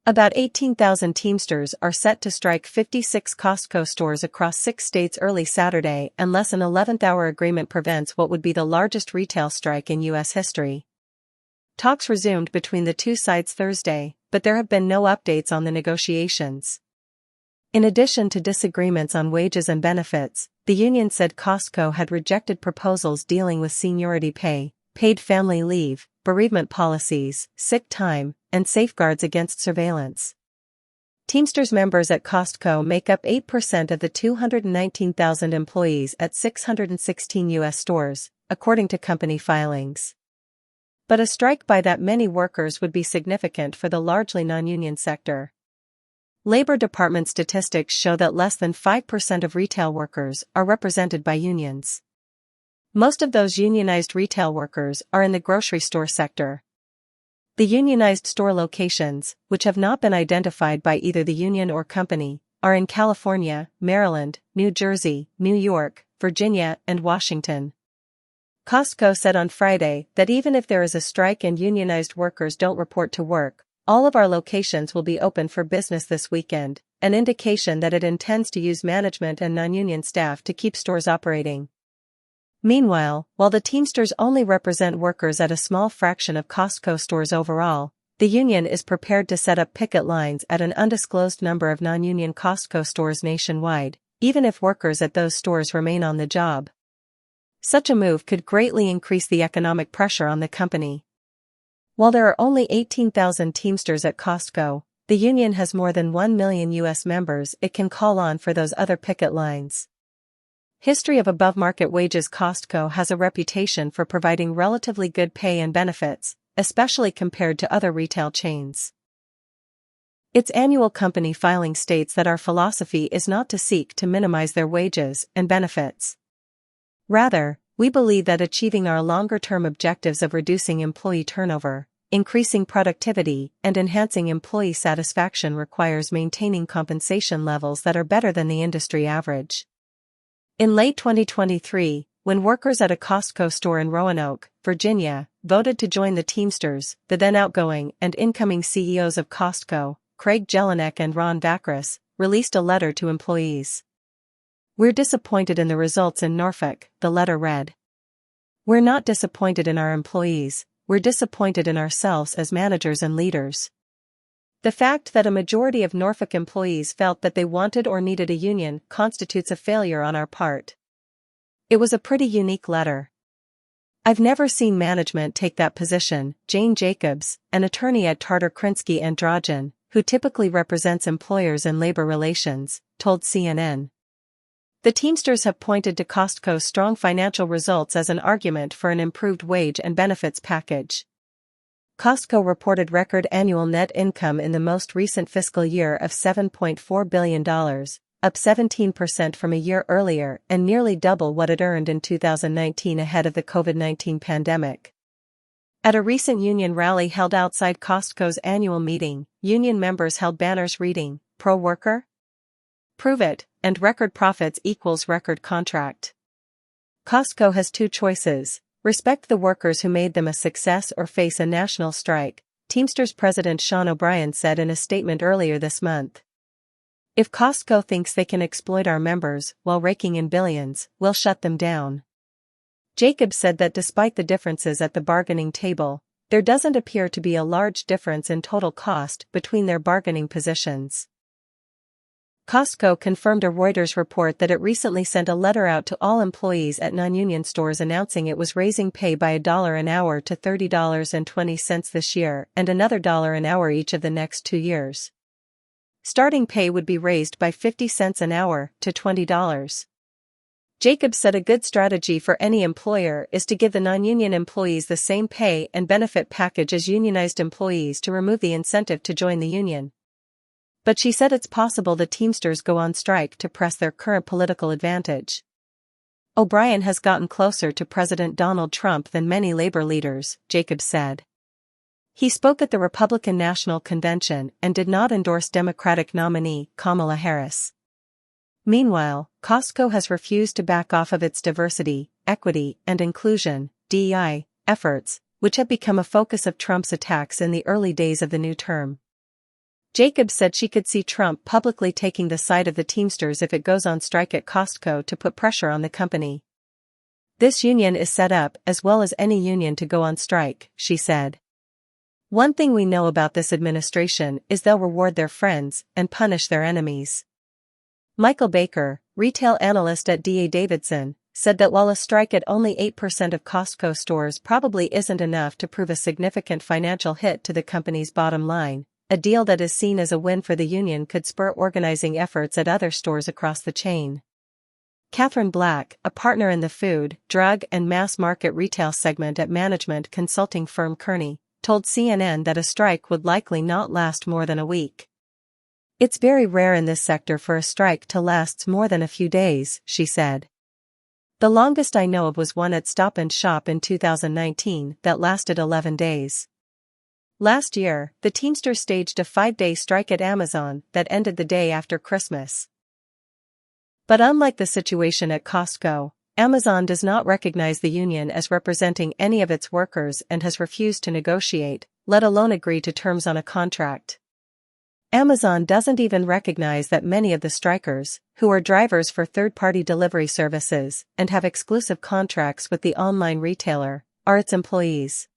About 18,000 Teamsters are set to strike 56 Costco stores across 6 states early Saturday unless an 11th-hour agreement prevents what would be the largest retail strike in U.S. history. Talks resumed between the two sides Thursday, but there have been no updates on the negotiations. In addition to disagreements on wages and benefits, the union said Costco had rejected proposals dealing with seniority pay, paid family leave, bereavement policies, sick time, and safeguards against surveillance. Teamsters members at Costco make up 8% of the 219,000 employees at 616 U.S. stores, according to company filings. But a strike by that many workers would be significant for the largely non-union sector. Labor Department statistics show that less than 5% of retail workers are represented by unions. Most of those unionized retail workers are in the grocery store sector. The unionized store locations, which have not been identified by either the union or company, are in California, Maryland, New Jersey, New York, Virginia, and Washington. Costco said on Friday that even if there is a strike and unionized workers don't report to work, all of our locations will be open for business this weekend, an indication that it intends to use management and non-union staff to keep stores operating. Meanwhile, while the Teamsters only represent workers at a small fraction of Costco stores overall, the union is prepared to set up picket lines at an undisclosed number of non-union Costco stores nationwide, even if workers at those stores remain on the job. Such a move could greatly increase the economic pressure on the company. While there are only 18,000 Teamsters at Costco, the union has more than 1 million U.S. members it can call on for those other picket lines. History of above-market wages. Costco has a reputation for providing relatively good pay and benefits, especially compared to other retail chains. Its annual company filing states that our philosophy is not to seek to minimize their wages and benefits. Rather, we believe that achieving our longer-term objectives of reducing employee turnover, increasing productivity, and enhancing employee satisfaction requires maintaining compensation levels that are better than the industry average. In late 2023, when workers at a Costco store in Roanoke, Virginia, voted to join the Teamsters, the then outgoing and incoming CEOs of Costco, Craig Jelinek and Ron Vacris, released a letter to employees. "We're disappointed in the results in Norfolk," the letter read. "We're not disappointed in our employees, we're disappointed in ourselves as managers and leaders. The fact that a majority of Norfolk employees felt that they wanted or needed a union constitutes a failure on our part." It was a pretty unique letter. "I've never seen management take that position," Jane Jacobs, an attorney at Tarter Krinsky Androgen, who typically represents employers in labor relations, told CNN. The Teamsters have pointed to Costco's strong financial results as an argument for an improved wage and benefits package. Costco reported record annual net income in the most recent fiscal year of $7.4 billion, up 17% from a year earlier and nearly double what it earned in 2019 ahead of the COVID-19 pandemic. At a recent union rally held outside Costco's annual meeting, union members held banners reading, "Pro Worker? Prove it," and "Record profits equals record contract." Costco has two choices: respect the workers who made them a success or face a national strike, Teamsters President Sean O'Brien said in a statement earlier this month. "If Costco thinks they can exploit our members while raking in billions, we'll shut them down." Jacobs said that despite the differences at the bargaining table, there doesn't appear to be a large difference in total cost between their bargaining positions. Costco confirmed a Reuters report that it recently sent a letter out to all employees at non-union stores announcing it was raising pay by $1 an hour to $30.20 this year and another $1 an hour each of the next 2 years. Starting pay would be raised by 50 cents an hour to $20. Jacobs said a good strategy for any employer is to give the non-union employees the same pay and benefit package as unionized employees to remove the incentive to join the union. But she said it's possible the Teamsters go on strike to press their current political advantage. O'Brien has gotten closer to President Donald Trump than many labor leaders, Jacobs said. He spoke at the Republican National Convention and did not endorse Democratic nominee Kamala Harris. Meanwhile, Costco has refused to back off of its diversity, equity, and inclusion (DEI) efforts, which have become a focus of Trump's attacks in the early days of the new term. Jacobs said she could see Trump publicly taking the side of the Teamsters if it goes on strike at Costco to put pressure on the company. This union is set up as well as any union to go on strike, she said. One thing we know about this administration is they'll reward their friends and punish their enemies. Michael Baker, retail analyst at D.A. Davidson, said that while a strike at only 8% of Costco stores probably isn't enough to prove a significant financial hit to the company's bottom line, a deal that is seen as a win for the union could spur organizing efforts at other stores across the chain. Catherine Black, a partner in the food, drug and mass market retail segment at management consulting firm Kearney, told CNN that a strike would likely not last more than a week. It's very rare in this sector for a strike to last more than a few days, she said. The longest I know of was one at Stop & Shop in 2019 that lasted 11 days. Last year, the Teamsters staged a 5-day strike at Amazon that ended the day after Christmas. But unlike the situation at Costco, Amazon does not recognize the union as representing any of its workers and has refused to negotiate, let alone agree to terms on a contract. Amazon doesn't even recognize that many of the strikers, who are drivers for third-party delivery services and have exclusive contracts with the online retailer, are its employees.